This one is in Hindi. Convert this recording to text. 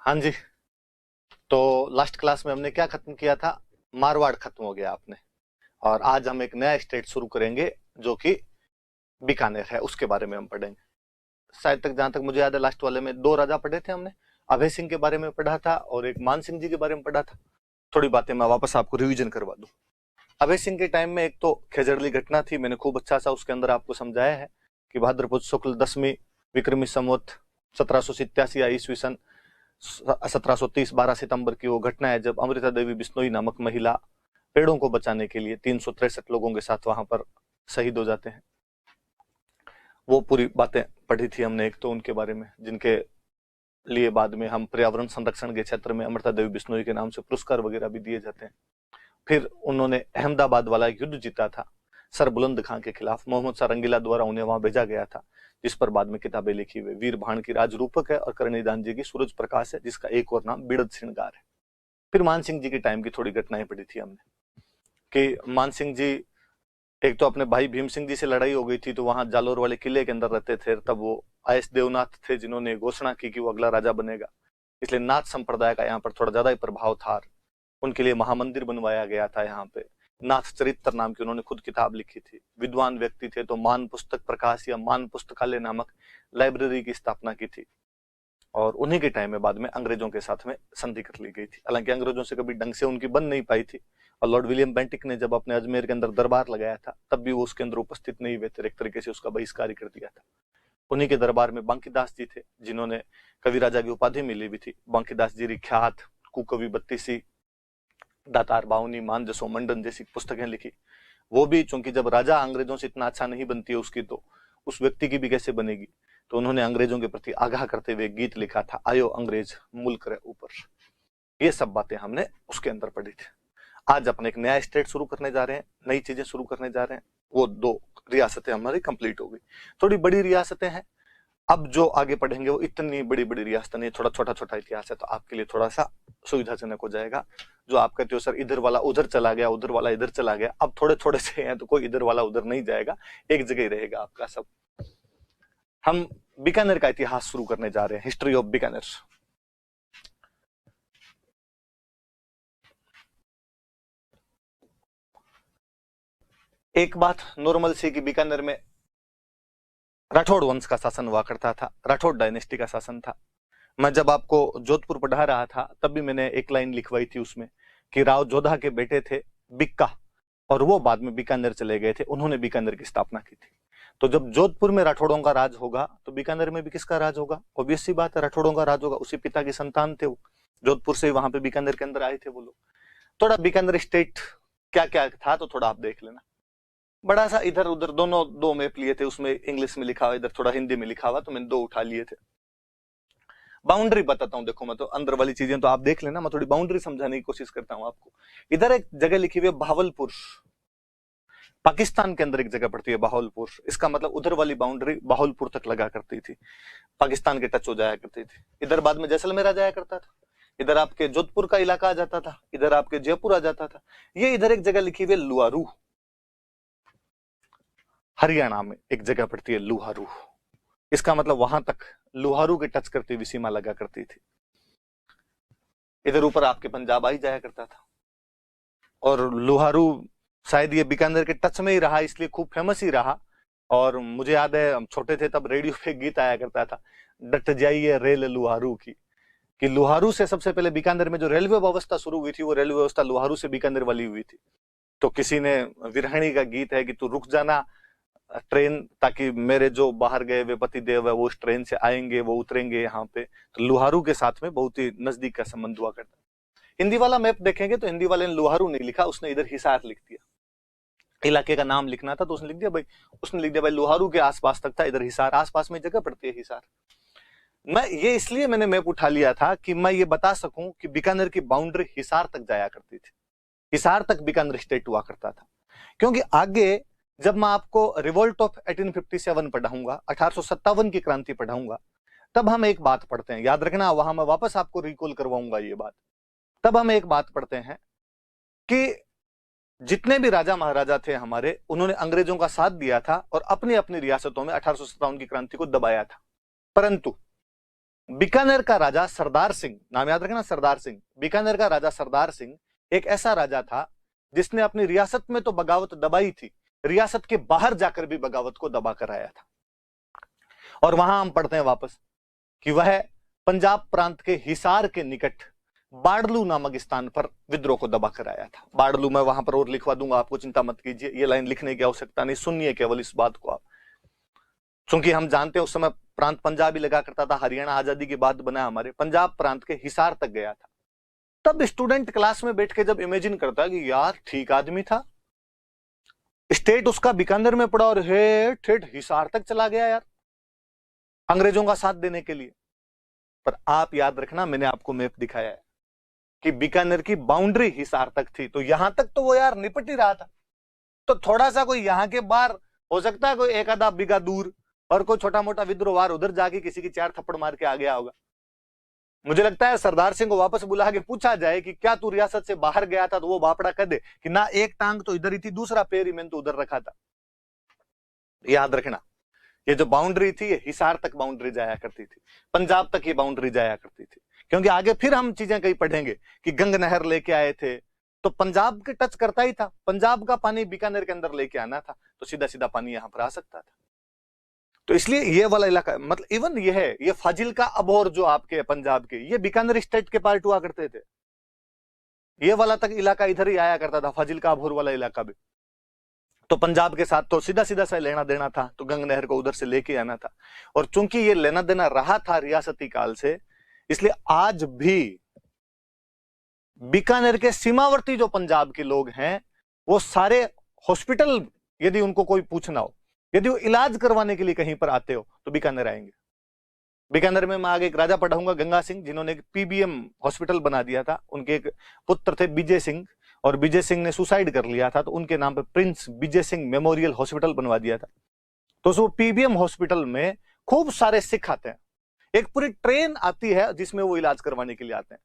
हाँ जी। तो लास्ट क्लास में हमने क्या खत्म किया था? मारवाड़ खत्म हो गया आपने। और आज हम एक नया स्टेट शुरू करेंगे जो कि बीकानेर है, उसके बारे में हम पढ़ेंगे। शायद तक जहां तक मुझे याद है लास्ट वाले में दो राजा पढ़े थे हमने। अभय सिंह के बारे में पढ़ा था और एक मान सिंह जी के बारे में पढ़ा था। थोड़ी बातें मैं वापस आपको रिवीजन करवा दूं। अभय सिंह के टाइम में एक तो खेजड़ली घटना थी, मैंने खूब अच्छा सा उसके अंदर आपको समझाया है कि भाद्रपद शुक्ल 10वीं विक्रमी संवत 1787 या ईस्वी सन 1730 12 सितंबर की वो घटना है जब अमृता देवी बिश्नोई नामक महिला पेड़ों को बचाने के लिए 363 लोगों के साथ वहां पर शहीद हो जाते हैं। वो पूरी बातें पढ़ी थी हमने। एक तो उनके बारे में जिनके लिए बाद में हम पर्यावरण संरक्षण के क्षेत्र में अमृता देवी बिश्नोई के नाम से पुरस्कार वगैरह भी दिए जाते हैं। फिर उन्होंने अहमदाबाद वाला युद्ध जीता था सर बुलंद खां के खिलाफ। मोहम्मद शाह रंगीला द्वारा उन्हें वहां भेजा गया था, जिस पर बाद में किताबें लिखी हुई। वीर भाण की राजरूपक है और करणीदान जी की सूरज प्रकाश है, जिसका एक और नाम बिड़द श्रृंगार है। फिर मान सिंह जी के टाइम की थोड़ी घटनाएं पढ़ी थी हमने कि मान सिंह जी एक तो अपने भाई भीम सिंह जी से लड़ाई हो गई थी, तो वहां जालोर वाले किले के अंदर रहते थे। तब वो आयस देवनाथ थे जिन्होंने घोषणा की कि वो अगला राजा बनेगा, इसलिए नाथ संप्रदाय का यहाँ पर थोड़ा ज्यादा ही प्रभाव था। उनके लिए महामंदिर बनवाया गया था यहाँ पे। नाथ चरित्र नाम की उन्होंने खुद किताब लिखी थी। विद्वान व्यक्ति थे तो मान पुस्तक प्रकाश या मान पुस्तकालय नामक लाइब्रेरी की स्थापना की थी। और उन्हीं के टाइम में बाद में अंग्रेजों के साथ में संधि कर ली गई थी। हालांकि अंग्रेजों से कभी ढंग से उनकी बन नहीं पाई थी। और लॉर्ड विलियम बेंटिक ने जब अपने अजमेर के अंदर दरबार लगाया था तब भी वो उसके अंदर उपस्थित नहीं हुए थे, एक तरीके से उसका बहिष्कार कर दिया था। उन्हीं के दरबार में बांकीदास जी थे जिन्होंने कवि राजा की उपाधि मिली हुई थी। बांकीदास जी ख्यात कुकवि बत्तीसी दातार बावनी मान जसो मंडन जैसी पुस्तकें लिखी। वो भी चूंकि जब राजा अंग्रेजों से इतना अच्छा नहीं बनती है उसकी, तो उस व्यक्ति की भी कैसे बनेगी, तो उन्होंने अंग्रेजों के प्रति आगाह करते हुए गीत लिखा था, आयो अंग्रेज मुल्क रे ऊपर। ये सब बातें हमने उसके अंदर पढ़ी थी। आज अपने एक नया स्टेट शुरू करने जा रहे हैं, नई चीजें शुरू करने जा रहे हैं। वो दो रियासतें हमारी कंप्लीट हो गई, थोड़ी बड़ी रियासतें हैं। अब जो आगे पढ़ेंगे वो इतनी बड़ी बड़ी रियासतें नहीं, थोड़ा छोटा छोटा इतिहास है, तो आपके लिए थोड़ा सा सुविधाजनक हो जाएगा। जो आप कहते हो सर इधर वाला उधर चला गया, उधर वाला इधर चला गया, अब थोड़े थोड़े से हैं तो कोई इधर वाला उधर नहीं जाएगा, एक जगह ही रहेगा आपका सब। हम बीकानेर का इतिहास शुरू करने जा रहे हैं, हिस्ट्री ऑफ बीकानेर। एक बात नॉर्मल सी कि बीकानेर में राठौड़ वंश का शासन हुआ करता था, राठौड़ डायनेस्टी का शासन था। मैं जब आपको जोधपुर पढ़ा रहा था तब भी मैंने एक लाइन लिखवाई थी उसमें कि राव जोधा के बेटे थे बिक्का, और वो बाद में बीकानेर चले गए थे, उन्होंने बीकानेर की स्थापना की थी। तो जब जोधपुर में राठौड़ों का राज होगा तो बीकानेर में भी किसका राज होगा? ऑब्वियस सी बात है, राठौड़ों का राज होगा। उसी पिता की संतान थे वो, जोधपुर से वहां पे बीकानेर के अंदर आए थे वो लोग। थोड़ा बीकानेर स्टेट क्या क्या था तो थोड़ा आप देख लेना। बड़ा सा इधर उधर दोनों दो मैप लिए थे, उसमें इंग्लिश में लिखा हुआ, इधर थोड़ा हिंदी में लिखा हुआ, तो मैंने दो उठा लिए थे। बाउंड्री बताता हूं, देखो मैं तो अंदर वाली चीजें तो आप देख लेना, मैं थोड़ी बाउंड्री समझाने की कोशिश करता हूं आपको। इधर एक जगह लिखी हुई है भावलपुर, पाकिस्तान के अंदर एक जगह पड़ती है भावलपुर। इसका मतलब उधर वाली बाउंड्री भावलपुर तक लगा करती थी, पाकिस्तान के टच हो जाया करती थी। इधर बाद में जैसलमेर आ जाया करता था, इधर आपके जोधपुर का इलाका आ जाता था, इधर आपके जयपुर आ जाता था। ये इधर एक जगह लिखी हुई है लुआरू, हरियाणा में एक जगह पड़ती है लुहारू। इसका मतलब वहां तक लुहारू के टच करती हुई सीमा लगा करती थी। इधर ऊपर आपके पंजाब आ ही जाया करता था। और लुहारू शायद ये बीकानेर के टच में ही रहा, इसलिए खूब फेमस ही रहा। और मुझे याद है हम छोटे थे तब रेडियो पे गीत आया करता था, डट जाइए रेल लुहारू की, कि लुहारू से सबसे पहले बीकानेर में जो रेलवे व्यवस्था शुरू हुई थी वो रेलवे व्यवस्था लुहारू से बीकानेर वाली हुई थी। तो किसी ने विरहणी का गीत है कि तू रुक जाना ट्रेन, ताकि मेरे जो बाहर गए वे पति देव है वो इस ट्रेन से आएंगे, वो उतरेंगे यहाँ पे। तो लुहारू के साथ में बहुत ही नजदीक का संबंध हुआ करता। हिंदी वाला मैप देखेंगे तो हिंदी वाले ने लुहारू नहीं लिखा, उसने इधर हिसार लिख दिया। इलाके का नाम लिखना था तो उसने लिख दिया भाई, उसने लिख दिया भाई लुहारू के आसपास तक था, इधर हिसार आसपास में जगह पड़ती है हिसार। मैं ये इसलिए मैंने मैप उठा लिया था कि मैं ये बता सकूं कि बीकानेर की बाउंड्री हिसार तक जाया करती थी, हिसार तक बीकानेर स्टेट हुआ करता था। क्योंकि आगे जब मैं आपको रिवोल्ट ऑफ 1857 पढ़ाऊंगा, 1857 की क्रांति पढ़ाऊंगा, तब हम एक बात पढ़ते हैं, याद रखना, वहां मैं वापस आपको रिकॉल करवाऊंगा ये बात। तब हम एक बात पढ़ते हैं कि जितने भी राजा महाराजा थे हमारे, उन्होंने अंग्रेजों का साथ दिया था और अपनी अपनी रियासतों में 1857 की क्रांति को दबाया था। परंतु बीकानेर का राजा सरदार सिंह, नाम याद रखना सरदार सिंह, बीकानेर का राजा सरदार सिंह एक ऐसा राजा था जिसने अपनी रियासत में तो बगावत दबाई थी, रियासत के बाहर जाकर भी बगावत को दबा कर आया था। और वहां हम पढ़ते हैं वापस कि वह पंजाब प्रांत के हिसार के निकट बाड़लू नामक स्थान पर विद्रोह को दबा कर आया था। बाड़लू मैं वहां पर और लिखवा दूंगा, आपको चिंता मत कीजिए, ये लाइन लिखने की आवश्यकता नहीं, सुनिए केवल इस बात को आप। क्योंकि हम जानते हैं उस समय प्रांत पंजाब ही लगा करता था, हरियाणा आजादी के बाद बना, हमारे पंजाब प्रांत के हिसार तक गया था। तब स्टूडेंट क्लास में बैठ के जब इमेजिन करता है कि यार ठीक आदमी था, स्टेट उसका बीकानेर में पड़ा और हे ठेठ हिसार तक चला गया यार अंग्रेजों का साथ देने के लिए। पर आप याद रखना, मैंने आपको मैप दिखाया है कि बीकानेर की बाउंड्री हिसार तक थी, तो यहां तक तो वो यार निपट ही रहा था। तो थोड़ा सा कोई यहां के बाहर हो सकता है, कोई एक आधा बिगा दूर, और कोई छोटा मोटा विद्रोहवार उधर जाके किसी की 4 थप्पड़ मार के आ गया होगा। मुझे लगता है सरदार सिंह को वापस बुला के पूछा जाए कि क्या तू रियासत से बाहर गया था, तो वो बापड़ा कह दे कि ना, एक टांग तो इधर ही थी, दूसरा पैर ही मैंने तो उधर रखा था। याद रखना, ये जो बाउंड्री थी ये हिसार तक बाउंड्री जाया करती थी, पंजाब तक ये बाउंड्री जाया करती थी। क्योंकि आगे फिर हम चीजें कहीं पढ़ेंगे कि गंग नहर लेके आए थे, तो पंजाब के टच करता ही था, पंजाब का पानी बीकानेर के अंदर लेके आना था, तो सीधा सीधा पानी यहां पर आ सकता था। तो इसलिए ये वाला इलाका, मतलब इवन ये है, ये फाजिल्का अबोहर जो आपके पंजाब के, ये बीकानेर स्टेट के पार्ट हुआ करते थे। ये वाला तक इलाका इधर ही आया करता था, फाजिल्का अबोहर वाला इलाका भी। तो पंजाब के साथ तो सीधा सीधा सा लेना देना था, तो गंग नहर को उधर से लेके आना था। और चूंकि ये लेना देना रहा था रियासती काल से, इसलिए आज भी बीकानेर के सीमावर्ती जो पंजाब के लोग हैं, वो सारे हॉस्पिटल, यदि उनको कोई पूछना हो, यदि वो इलाज करवाने के लिए कहीं पर आते हो, तो बीकानेर आएंगे। बीकानेर में मैं आगे एक राजा पढ़ाऊंगा, गंगा सिंह, जिन्होंने एक पीबीएम हॉस्पिटल बना दिया था। उनके एक पुत्र थे विजय सिंह, और विजय सिंह ने सुसाइड कर लिया था, तो उनके नाम पे Prince Vijay Singh memorial hospital बनवा दिया था। तो उस पीबीएम हॉस्पिटल में खूब सारे सिख आते हैं, एक पूरी ट्रेन आती है जिसमें वो इलाज करवाने के लिए आते हैं।